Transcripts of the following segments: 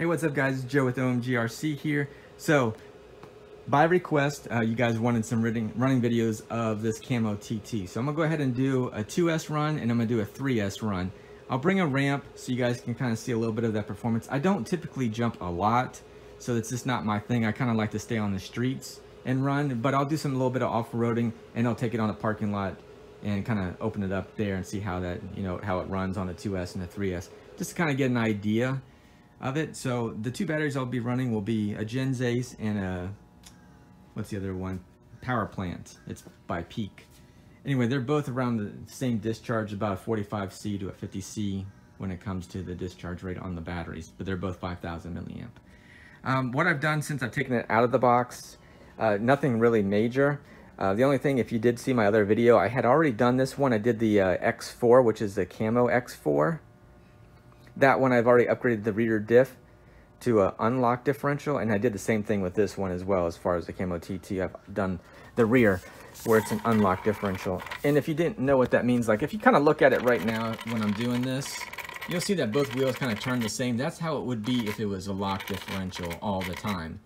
Hey, what's up guys? It's Joe with OMGRC here. So, by request, you guys wanted some running videos of this Camo TT. So I'm gonna go ahead and do a 2S run and I'm gonna do a 3S run. I'll bring a ramp so you guys can kind of see a little bit of that performance. I don't typically jump a lot, so it's just not my thing. I kind of like to stay on the streets and run, but I'll do some little bit of off-roading and I'll take it on a parking lot and kind of open it up there and see how that, how it runs on a 2S and a 3S, just to kind of get an idea of it. So the two batteries I'll be running will be a Gens Ace and a, what's the other one? Power Plant. It's by Peak. Anyway, they're both around the same discharge, about a 45C to a 50C when it comes to the discharge rate on the batteries, but they're both 5,000 milliamp. What I've done since I've taken it out of the box, nothing really major. The only thing, if you did see my other video, I had already done this one. I did the X4, which is the Camo X4. That one I've already upgraded the rear diff to an unlock differential, and I did the same thing with this one as well. As far as the Camo TT, I've done the rear where it's an unlock differential. And if you didn't know what that means, like if you kind of look at it right now when I'm doing this, you'll see that both wheels kind of turn the same. That's how it would be if it was a lock differential all the time.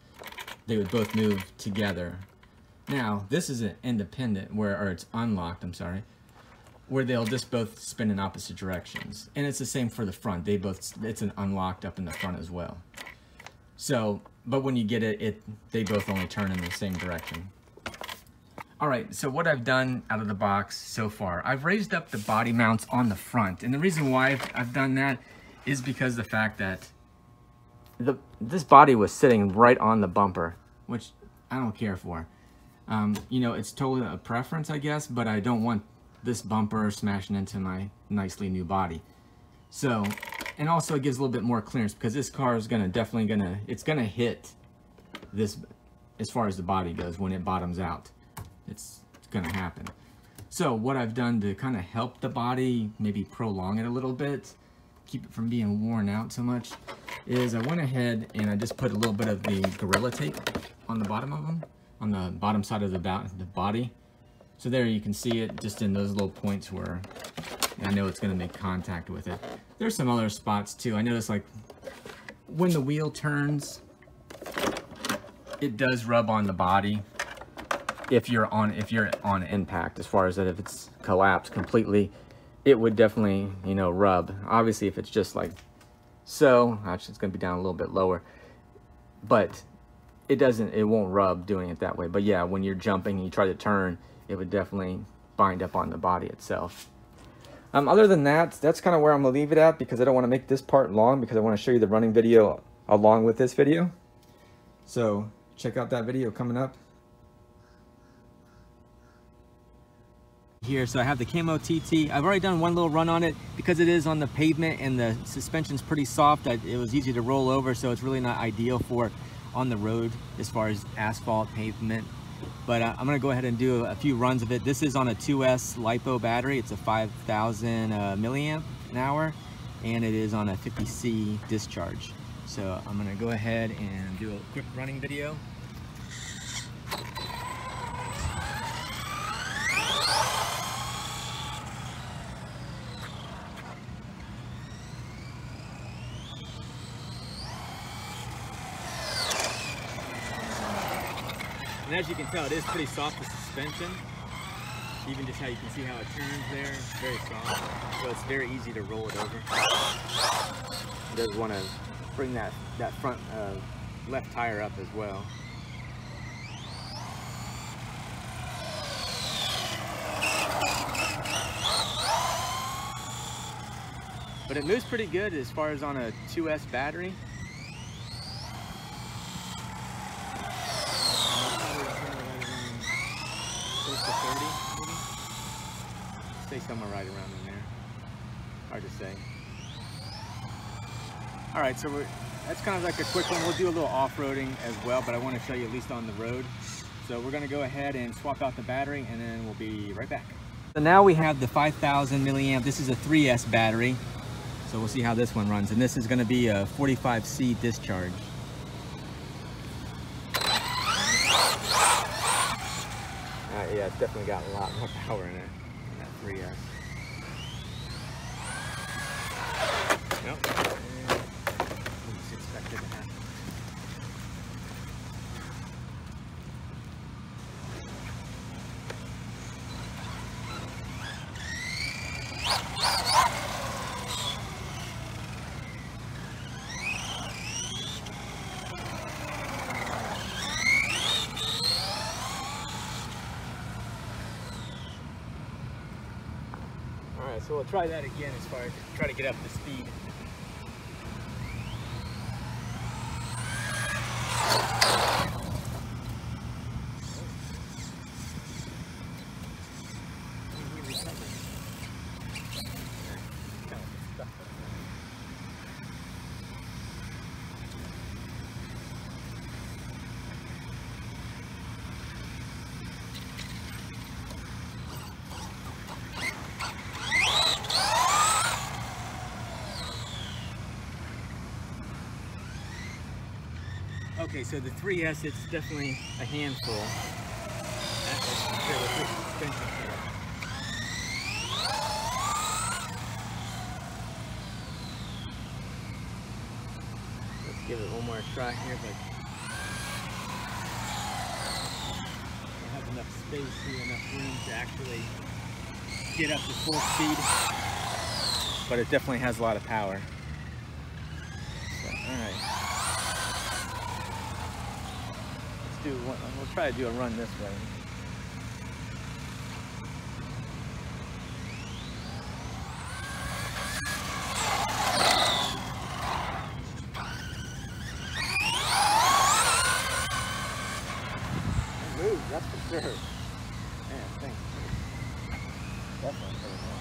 They would both move together. Now this is an independent or it's unlocked, I'm sorry, where they'll just both spin in opposite directions. And it's the same for the front. It's an unlocked up in the front as well. So, but when you get it, they both only turn in the same direction. All right, so what I've done out of the box so far, I've raised up the body mounts on the front. And the reason why I've done that is because the fact that this body was sitting right on the bumper, which I don't care for. It's totally a preference, I guess, but I don't want this bumper smashing into my nicely new body. So, and also it gives a little bit more clearance because this car is it's gonna hit this as far as the body goes when it bottoms out. It's gonna happen. So what I've done to kind of help the body, maybe prolong it a little bit, keep it from being worn out so much, is I went ahead and I just put a little bit of the Gorilla Tape on the bottom of them, on the bottom side of the body. So there you can see it just in those little points where I know it's going to make contact with it. There's some other spots too. I notice like when the wheel turns, it does rub on the body if you're on impact. As far as that, if it's collapsed completely, it would definitely, rub. Obviously, if it's just like so, actually it's going to be down a little bit lower, but it won't rub doing it that way. But yeah, when you're jumping and you try to turn, it would definitely bind up on the body itself. Other than that, that's kind of where I'm gonna leave it at, because I don't want to make this part long, because I want to show you the running video along with this video. So check out that video coming up here. So I have the Camo TT. I've already done one little run on it because it is on the pavement and the suspension's pretty soft. It was easy to roll over, so it's really not ideal for on the road as far as asphalt pavement. But I'm going to go ahead and do a few runs of it. This is on a 2S Lipo battery. It's a 5,000 milliamp an hour, and it is on a 50C discharge. So I'm going to go ahead and do a quick running video. And as you can tell, it is pretty soft, the suspension. Even just how you can see how it turns there, it's very soft. So it's very easy to roll it over. It does want to bring that front left tire up as well. But it moves pretty good as far as on a 2S battery. Somewhere right around in there. Hard to say. All right, so that's kind of like a quick one. We'll do a little off-roading as well, but I want to show you at least on the road. So we're going to go ahead and swap out the battery, and then we'll be right back. So now we have the 5,000 milliamp. This is a 3S battery. So we'll see how this one runs. And this is going to be a 45C discharge. Yeah, it's definitely got a lot more power in it. 3S. Nope. Sits back it to happen. Alright, so we'll try that again as far as try to get up to speed. Okay, so the 3S, it's definitely a handful. Let's give it one more try here, but I have enough space here, enough room to actually get up to full speed. But it definitely has a lot of power. So, all right. We'll try to do a run this way. It moves, that's for sure. Man, thanks. Definitely pretty well.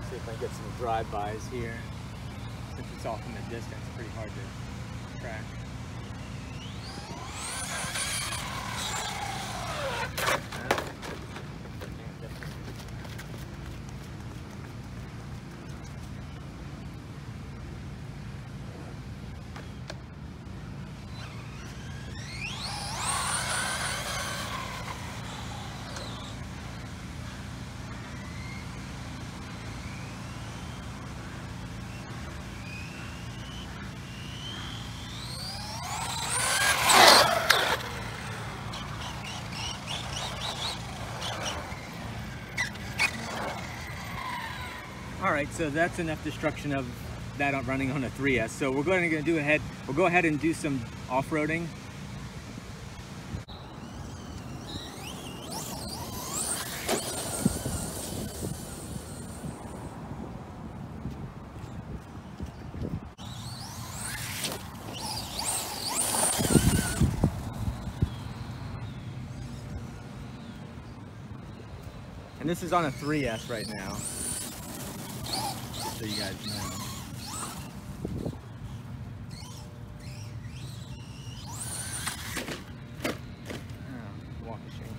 See if I get some drive-bys here. Since it's off in the distance, it's pretty hard to track. Alright, so that's enough destruction of that running on a 3S. So we're going to we'll go ahead and do some off-roading. And this is on a 3S right now. So you guys know. Oh, walk of shame.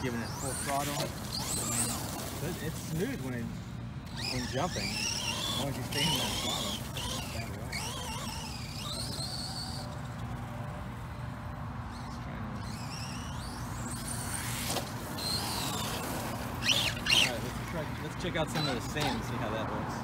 Giving it full throttle. It's smooth when jumping, as long as you stay in that throttle. Alright, let's check out some of the sand and see how that looks.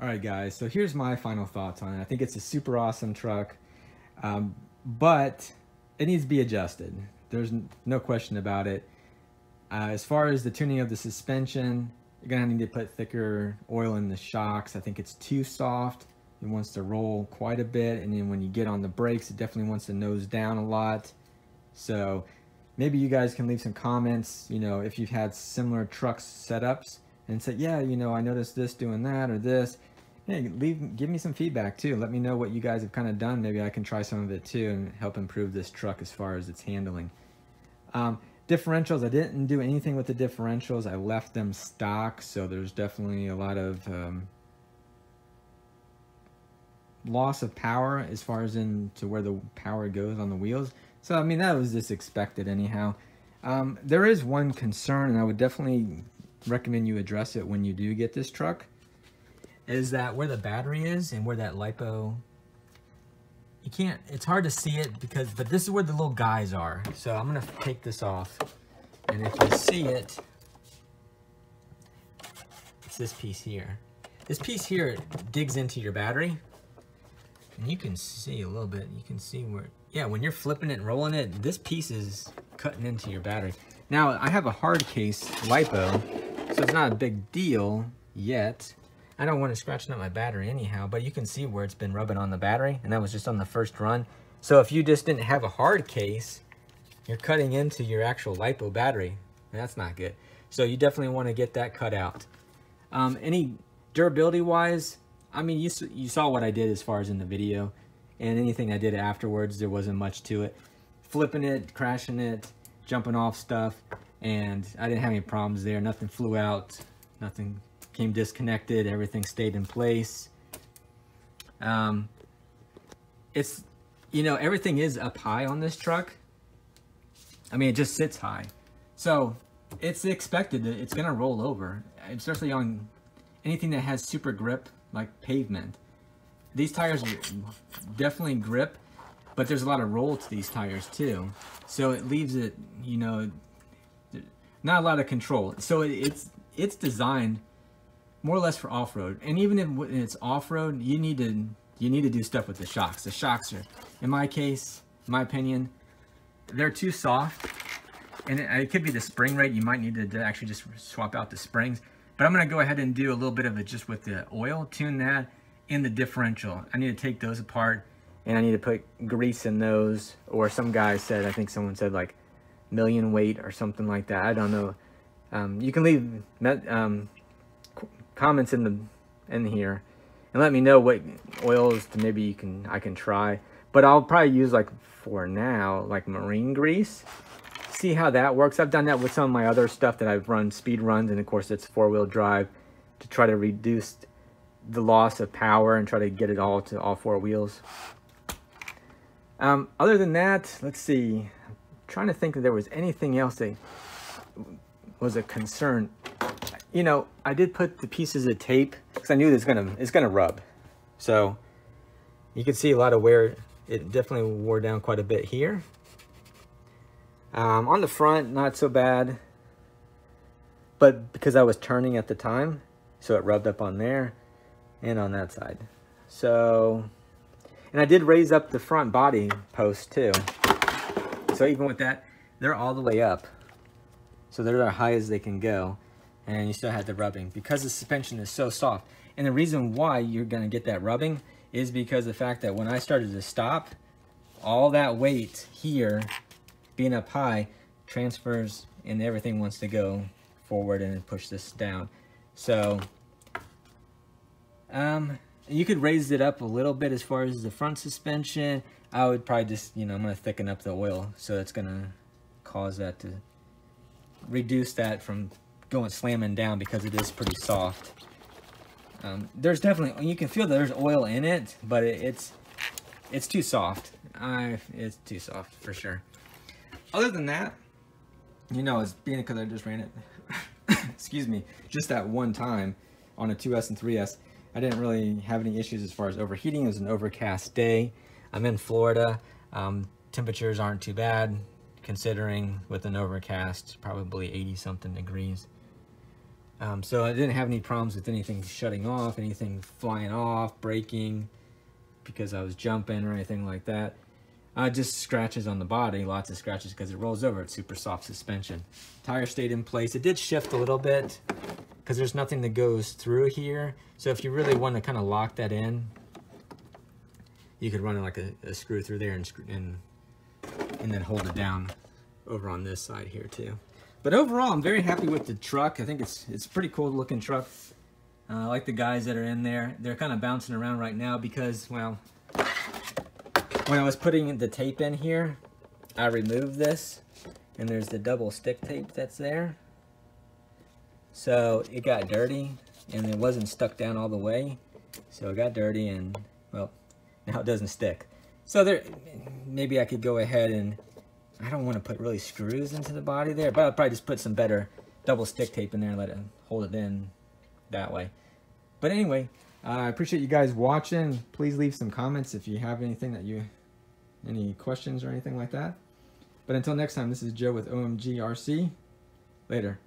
All right, guys, so here's my final thoughts on it. I think it's a super awesome truck, but it needs to be adjusted. There's no question about it. As far as the tuning of the suspension, you're gonna need to put thicker oil in the shocks. I think it's too soft. It wants to roll quite a bit, and then when you get on the brakes, it definitely wants to nose down a lot. So maybe you guys can leave some comments, you know, if you've had similar trucks setups and say, yeah, you know, I noticed this doing that or this. Hey, give me some feedback too. Let me know what you guys have kind of done. Maybe I can try some of it too and help improve this truck as far as its handling. Differentials, I didn't do anything with the differentials. I left them stock, so there's definitely a lot of loss of power as far as into where the power goes on the wheels. So I mean, that was just expected anyhow. There is one concern, and I would definitely recommend you address it when you do get this truck, is that where the battery is and where that lipo, you can't, it's hard to see it because, but this is where the little guys are. So I'm gonna take this off, and if you see it, it's this piece here. This piece here digs into your battery, and you can see a little bit, you can see where, yeah, when you're flipping it and rolling it, this piece is cutting into your battery. Now, I have a hard case lipo, so it's not a big deal yet. I don't want to scratch up my battery anyhow, but you can see where it's been rubbing on the battery, and that was just on the first run. So if you just didn't have a hard case, you're cutting into your actual lipo battery. That's not good. So you definitely want to get that cut out. Any durability wise, I mean, you saw what I did as far as in the video, and anything I did afterwards, there wasn't much to it. Flipping it, crashing it, jumping off stuff, and I didn't have any problems there. Nothing flew out, nothing came disconnected, everything stayed in place. It's, you know, everything is up high on this truck. I mean, it just sits high. So it's expected that it's gonna roll over, especially on anything that has super grip, like pavement. These tires definitely grip, but there's a lot of roll to these tires too. So it leaves it, you know, not a lot of control. So it's designed more or less for off-road, and even if it's off-road, you need to do stuff with the shocks. The shocks are, in my case, in my opinion, they're too soft, and it could be the spring rate. You might need to actually just swap out the springs. But I'm gonna go ahead and do a little bit of it just with the oil, tune that in the differential. I need to take those apart, and I need to put grease in those, or some guy said, I think someone said like million weight or something like that. I don't know. You can leave comments in here and let me know what oils to maybe I can try, but I'll probably use, like for now, like marine grease. See how that works. I've done that with some of my other stuff that I've run speed runs, and of course it's 4-wheel drive, to try to reduce the loss of power and try to get it all to all 4 wheels. Other than that, let's see, I'm trying to think if there was anything else that was a concern. You know, I did put the pieces of tape because I knew it's gonna rub. So you can see a lot of wear. It definitely wore down quite a bit here. On the front, not so bad, but because I was turning at the time, so it rubbed up on there and on that side. So, and I did raise up the front body post too. So even with that, they're all the way up. So they're as high as they can go. And you still had the rubbing because the suspension is so soft. And the reason why you're gonna get that rubbing is because the fact that when I started to stop, all that weight here, being up high, transfers and everything wants to go forward and push this down. So, you could raise it up a little bit as far as the front suspension. I would probably just, you know, I'm gonna thicken up the oil, so it's gonna cause that to reduce that from going slamming down because it is pretty soft. There's definitely, you can feel that there's oil in it, but it's too soft. It's too soft for sure. Other than that, you know, it's being because I just ran it, excuse me, just that one time on a 2S and 3S. I didn't really have any issues as far as overheating. It was an overcast day. I'm in Florida. Temperatures aren't too bad considering with an overcast, probably 80 something degrees. So I didn't have any problems with anything shutting off, anything flying off, breaking, because I was jumping or anything like that. Just scratches on the body, lots of scratches because it rolls over. It's super soft suspension. Tire stayed in place. It did shift a little bit because there's nothing that goes through here. So if you really want to kind of lock that in, you could run like a screw through there and then hold it down over on this side here too. But overall, I'm very happy with the truck. I think it's a pretty cool looking truck. I like the guys that are in there. They're kind of bouncing around right now because, well, when I was putting the tape in here, I removed this, and there's the double stick tape that's there. So it got dirty, and it wasn't stuck down all the way. So it got dirty, and, well, now it doesn't stick. So there, maybe I could go ahead and, I don't want to put really screws into the body there, but I'll probably just put some better double stick tape in there and let it hold it in that way. But anyway, I appreciate you guys watching. Please leave some comments if you have anything that any questions or anything like that. But until next time, this is Joe with OMG RC. Later.